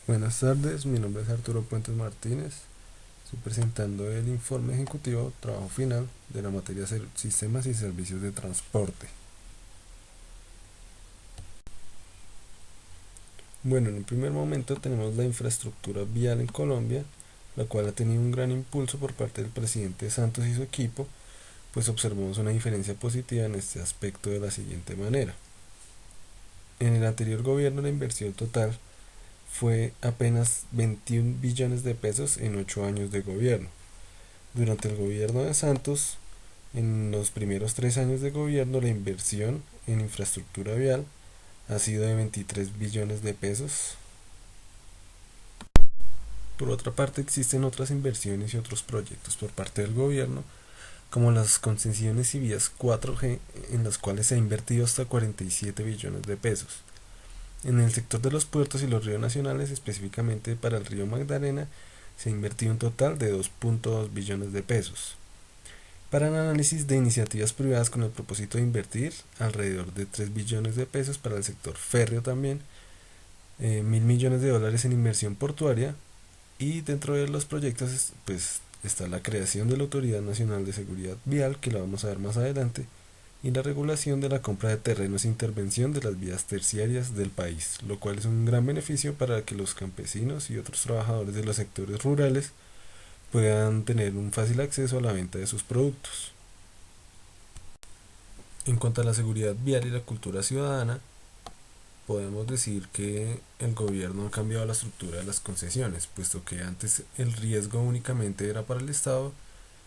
Buenas tardes, mi nombre es Arturo Puentes Martínez. Estoy presentando el informe ejecutivo, trabajo final de la materia Sistemas y Servicios de Transporte. Bueno, en un primer momento tenemos la infraestructura vial en Colombia, la cual ha tenido un gran impulso por parte del presidente Santos y su equipo, pues observamos una diferencia positiva en este aspecto de la siguiente manera. En el anterior gobierno la inversión total fue apenas 21 billones de pesos en 8 años de gobierno. Durante el gobierno de Santos, en los primeros 3 años de gobierno, la inversión en infraestructura vial ha sido de 23 billones de pesos. Por otra parte, existen otras inversiones y otros proyectos por parte del gobierno, como las concesiones y vías 4G, en las cuales se ha invertido hasta 47 billones de pesos. En el sector de los puertos y los ríos nacionales, específicamente para el río Magdalena, se ha invertido un total de 2.2 billones de pesos. Para el análisis de iniciativas privadas con el propósito de invertir alrededor de 3 billones de pesos para el sector férreo también, 1.000 millones de dólares en inversión portuaria, y dentro de los proyectos pues está la creación de la Autoridad Nacional de Seguridad Vial, que la vamos a ver más adelante, y la regulación de la compra de terrenos e intervención de las vías terciarias del país, lo cual es un gran beneficio para que los campesinos y otros trabajadores de los sectores rurales puedan tener un fácil acceso a la venta de sus productos. En cuanto a la seguridad vial y la cultura ciudadana, podemos decir que el gobierno ha cambiado la estructura de las concesiones, puesto que antes el riesgo únicamente era para el Estado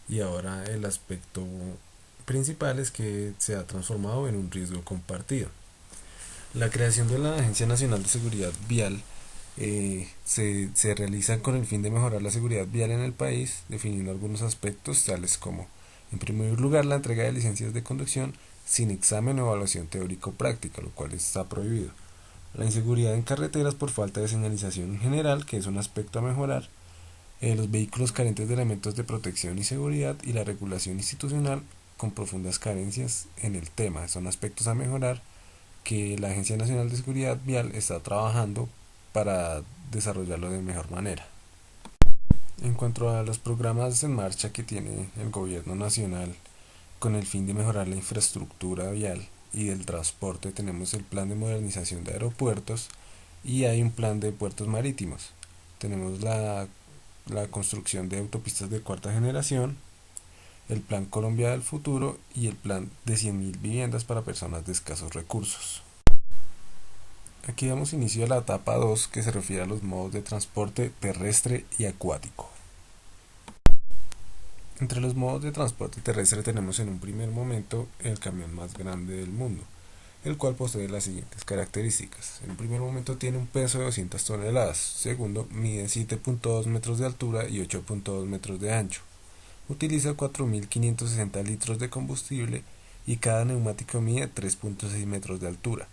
y ahora el aspecto principal es que se ha transformado en un riesgo compartido. La creación de la Agencia Nacional de Seguridad Vial se realiza con el fin de mejorar la seguridad vial en el país, definiendo algunos aspectos tales como, en primer lugar, la entrega de licencias de conducción sin examen o evaluación teórico-práctica, lo cual está prohibido. La inseguridad en carreteras por falta de señalización en general, que es un aspecto a mejorar. Los vehículos carentes de elementos de protección y seguridad y la regulación institucional con profundas carencias en el tema. Son aspectos a mejorar que la Agencia Nacional de Seguridad Vial está trabajando para desarrollarlo de mejor manera. En cuanto a los programas en marcha que tiene el gobierno nacional con el fin de mejorar la infraestructura vial y del transporte, tenemos el plan de modernización de aeropuertos y hay un plan de puertos marítimos. Tenemos la construcción de autopistas de cuarta generación, el plan Colombia del futuro y el plan de 100.000 viviendas para personas de escasos recursos. Aquí damos inicio a la etapa 2, que se refiere a los modos de transporte terrestre y acuático. Entre los modos de transporte terrestre tenemos en un primer momento el camión más grande del mundo, el cual posee las siguientes características. En un primer momento tiene un peso de 200 toneladas, segundo mide 7.2 metros de altura y 8.2 metros de ancho. Utiliza 4.560 litros de combustible y cada neumático mide 3.6 metros de altura.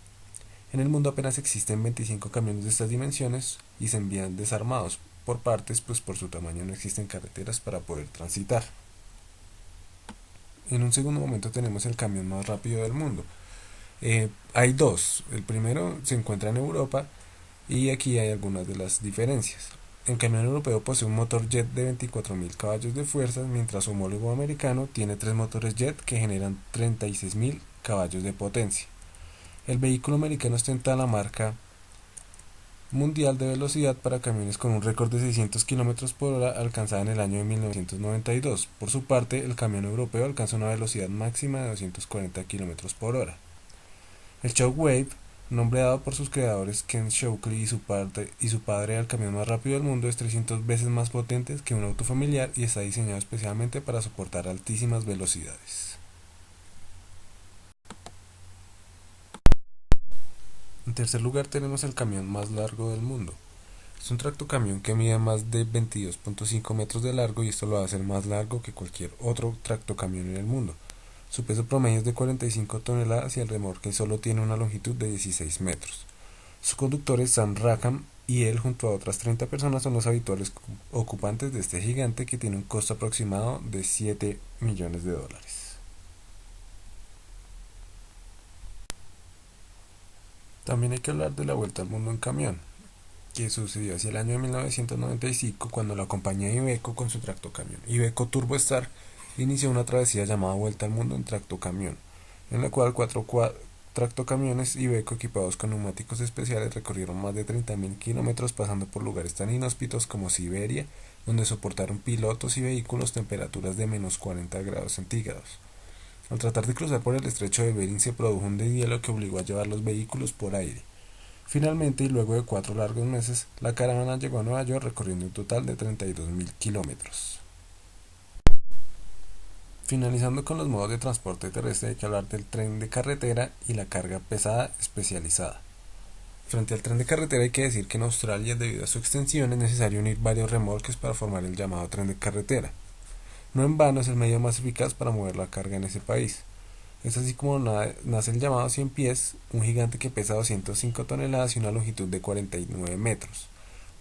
En el mundo apenas existen 25 camiones de estas dimensiones y se envían desarmados por partes, pues por su tamaño no existen carreteras para poder transitar. En un segundo momento tenemos el camión más rápido del mundo. Hay dos. El primero se encuentra en Europa y aquí hay algunas de las diferencias. El camión europeo posee un motor jet de 24.000 caballos de fuerza, mientras su homólogo americano tiene tres motores jet que generan 36.000 caballos de potencia. El vehículo americano ostenta la marca mundial de velocidad para camiones con un récord de 600 km por hora alcanzada en el año de 1992. Por su parte, el camión europeo alcanza una velocidad máxima de 240 km por hora. El Shockwave, nombre dado por sus creadores Ken Shockley y su padre al camión más rápido del mundo, es 300 veces más potente que un auto familiar y está diseñado especialmente para soportar altísimas velocidades. En tercer lugar tenemos el camión más largo del mundo. Es un tractocamión que mide más de 22.5 metros de largo y esto lo va a hacer más largo que cualquier otro tractocamión en el mundo. Su peso promedio es de 45 toneladas y el remolque solo tiene una longitud de 16 metros. Su conductor es Sam Rackham y él junto a otras 30 personas son los habituales ocupantes de este gigante que tiene un costo aproximado de 7 millones de dólares. También hay que hablar de la vuelta al mundo en camión, que sucedió hacia el año de 1995 cuando la compañía Iveco con su tractocamión Iveco TurboStar inició una travesía llamada Vuelta al Mundo en tractocamión, en la cual cuatro tractocamiones Iveco equipados con neumáticos especiales recorrieron más de 30.000 kilómetros pasando por lugares tan inhóspitos como Siberia, donde soportaron pilotos y vehículos temperaturas de menos 40 grados centígrados. Al tratar de cruzar por el estrecho de Bering se produjo un deshielo que obligó a llevar los vehículos por aire. Finalmente, y luego de 4 largos meses, la caravana llegó a Nueva York recorriendo un total de 32.000 kilómetros. Finalizando con los modos de transporte terrestre hay que hablar del tren de carretera y la carga pesada especializada. Frente al tren de carretera hay que decir que en Australia, debido a su extensión, es necesario unir varios remolques para formar el llamado tren de carretera. No en vano es el medio más eficaz para mover la carga en ese país. Es así como nace el llamado 100 pies, un gigante que pesa 205 toneladas y una longitud de 49 metros.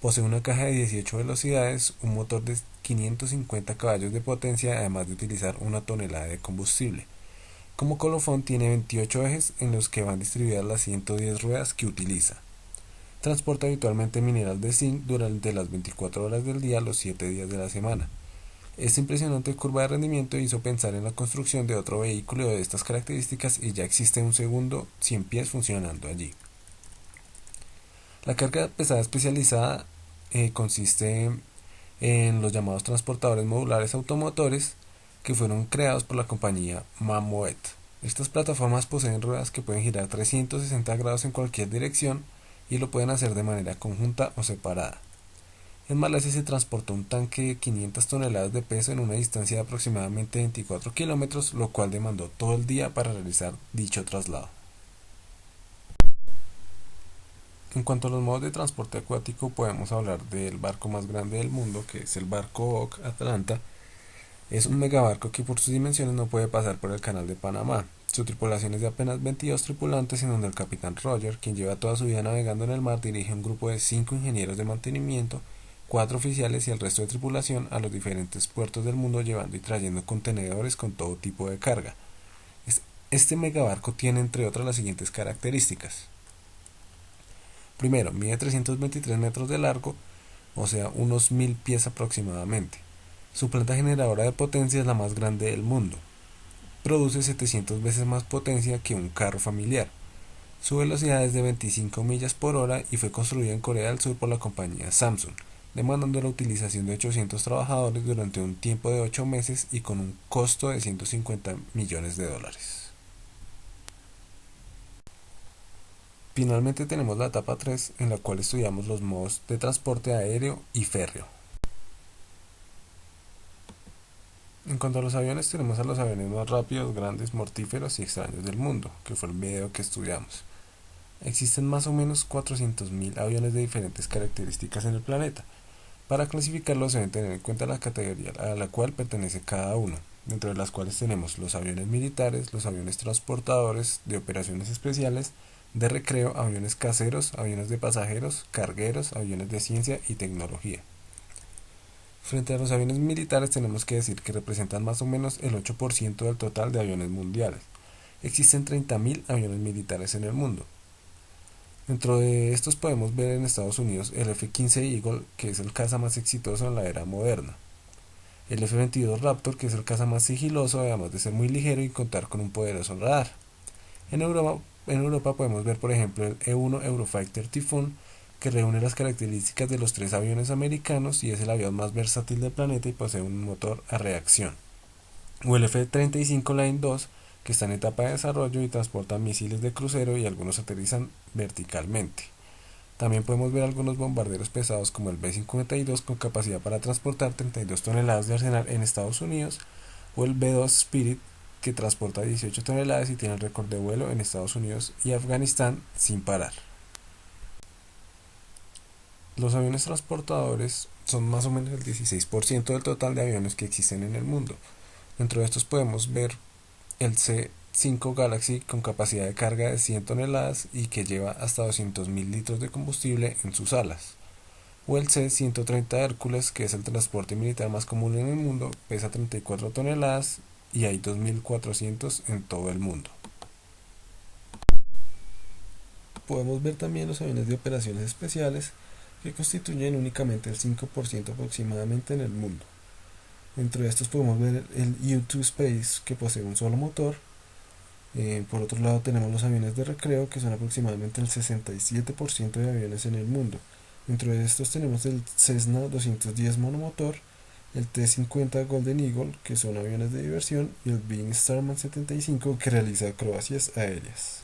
Posee una caja de 18 velocidades, un motor de 550 caballos de potencia, además de utilizar una tonelada de combustible. Como colofón tiene 28 ejes en los que van distribuidas las 110 ruedas que utiliza. Transporta habitualmente mineral de zinc durante las 24 horas del día, los 7 días de la semana. Esta impresionante curva de rendimiento hizo pensar en la construcción de otro vehículo de estas características y ya existe un segundo 100 pies funcionando allí. La carga pesada especializada consiste en los llamados transportadores modulares automotores que fueron creados por la compañía Mammoet. Estas plataformas poseen ruedas que pueden girar 360 grados en cualquier dirección y lo pueden hacer de manera conjunta o separada. En Malasia se transportó un tanque de 500 toneladas de peso en una distancia de aproximadamente 24 kilómetros, lo cual demandó todo el día para realizar dicho traslado. En cuanto a los modos de transporte acuático, podemos hablar del barco más grande del mundo, que es el barco Oak Atlanta. Es un megabarco que por sus dimensiones no puede pasar por el canal de Panamá. Su tripulación es de apenas 22 tripulantes, en donde el capitán Roger, quien lleva toda su vida navegando en el mar, dirige un grupo de 5 ingenieros de mantenimiento, 4 oficiales y el resto de tripulación a los diferentes puertos del mundo llevando y trayendo contenedores con todo tipo de carga. Este megabarco tiene entre otras las siguientes características. Primero, mide 323 metros de largo, o sea, unos 1000 pies aproximadamente. Su planta generadora de potencia es la más grande del mundo. Produce 700 veces más potencia que un carro familiar. Su velocidad es de 25 millas por hora y fue construida en Corea del Sur por la compañía Samsung, demandando la utilización de 800 trabajadores durante un tiempo de 8 meses y con un costo de 150 millones de dólares. Finalmente tenemos la etapa 3 en la cual estudiamos los modos de transporte aéreo y férreo. En cuanto a los aviones, tenemos a los aviones más rápidos, grandes, mortíferos y extraños del mundo, que fue el video que estudiamos. Existen más o menos 400.000 aviones de diferentes características en el planeta. Para clasificarlos se deben tener en cuenta la categoría a la cual pertenece cada uno, dentro de las cuales tenemos los aviones militares, los aviones transportadores, de operaciones especiales, de recreo, aviones caseros, aviones de pasajeros, cargueros, aviones de ciencia y tecnología. Frente a los aviones militares tenemos que decir que representan más o menos el 8% del total de aviones mundiales. Existen 30.000 aviones militares en el mundo. Dentro de estos podemos ver en Estados Unidos el F-15 Eagle, que es el caza más exitoso en la era moderna. El F-22 Raptor, que es el caza más sigiloso, además de ser muy ligero y contar con un poderoso radar. En Europa podemos ver por ejemplo el E-1 Eurofighter Typhoon, que reúne las características de los 3 aviones americanos y es el avión más versátil del planeta y posee un motor a reacción. O el F-35 Line 2, que está en etapa de desarrollo y transporta misiles de crucero y algunos aterrizan verticalmente. También podemos ver algunos bombarderos pesados como el B-52 con capacidad para transportar 32 toneladas de arsenal en Estados Unidos, o el B-2 Spirit, que transporta 18 toneladas y tiene el récord de vuelo en Estados Unidos y Afganistán sin parar. Los aviones transportadores son más o menos el 16% del total de aviones que existen en el mundo. Dentro de estos podemos ver el C-5 Galaxy con capacidad de carga de 100 toneladas y que lleva hasta 200.000 litros de combustible en sus alas. O el C-130 Hércules, que es el transporte militar más común en el mundo, pesa 34 toneladas y hay 2.400 en todo el mundo. Podemos ver también los aviones de operaciones especiales, que constituyen únicamente el 5% aproximadamente en el mundo. Dentro de estos podemos ver el U2 Space, que posee un solo motor. Por otro lado tenemos los aviones de recreo, que son aproximadamente el 67% de aviones en el mundo. Dentro de estos tenemos el Cessna 210 monomotor, el T-50 Golden Eagle, que son aviones de diversión, y el Boeing Starman 75, que realiza acrobacias aéreas.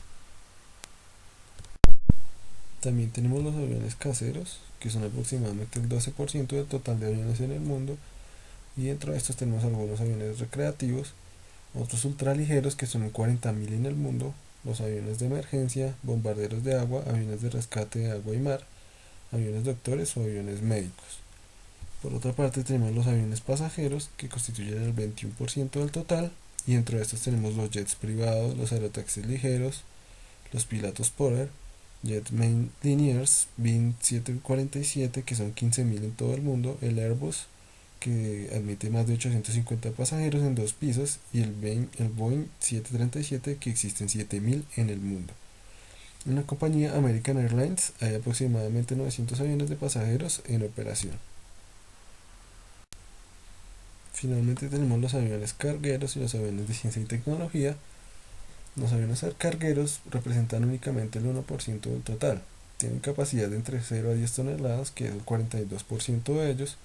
También tenemos los aviones caseros, que son aproximadamente el 12% del total de aviones en el mundo, y dentro de estos tenemos algunos aviones recreativos, otros ultraligeros que son un 40.000 en el mundo, los aviones de emergencia, bombarderos de agua, aviones de rescate de agua y mar, aviones doctores o aviones médicos. Por otra parte tenemos los aviones pasajeros, que constituyen el 21% del total, y dentro de estos tenemos los jets privados, los aerotaxis ligeros, los pilotos Polar, Jet Main Linears, Boeing 747, que son 15.000 en todo el mundo, el Airbus, que admite más de 850 pasajeros en dos pisos, y el Boeing 737, que existen 7.000 en el mundo. En la compañía American Airlines hay aproximadamente 900 aviones de pasajeros en operación. Finalmente tenemos los aviones cargueros y los aviones de ciencia y tecnología. Los aviones cargueros representan únicamente el 1% del total. Tienen capacidad de entre 0 a 10 toneladas, que es el 42% de ellos.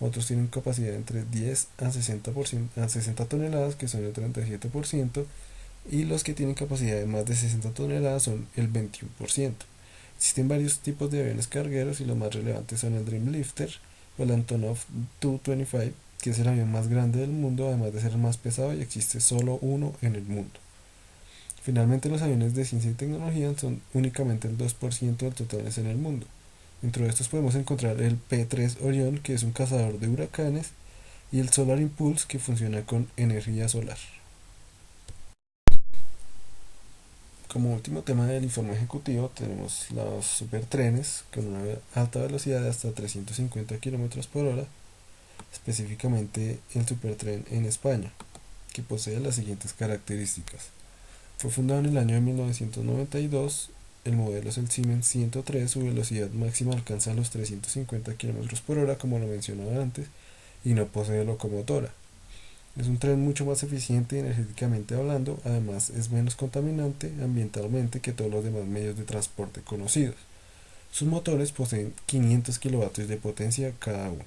Otros tienen capacidad entre 10 a 60 toneladas, que son el 37%. Y los que tienen capacidad de más de 60 toneladas son el 21%. Existen varios tipos de aviones cargueros y los más relevantes son el Dreamlifter o el Antonov Tu-25, que es el avión más grande del mundo, además de ser el más pesado, y existe solo uno en el mundo. Finalmente, los aviones de ciencia y tecnología son únicamente el 2% del total en el mundo. Dentro de estos podemos encontrar el P-3 Orion, que es un cazador de huracanes, y el Solar Impulse, que funciona con energía solar. Como último tema del informe ejecutivo tenemos los supertrenes con una alta velocidad de hasta 350 km por hora, específicamente el supertren en España, que posee las siguientes características. Fue fundado en el año de 1992, el modelo es el Siemens 103, su velocidad máxima alcanza los 350 km por hora, como lo mencionaba antes, y no posee locomotora. Es un tren mucho más eficiente energéticamente hablando, además es menos contaminante ambientalmente que todos los demás medios de transporte conocidos. Sus motores poseen 500 kilovatios de potencia cada uno.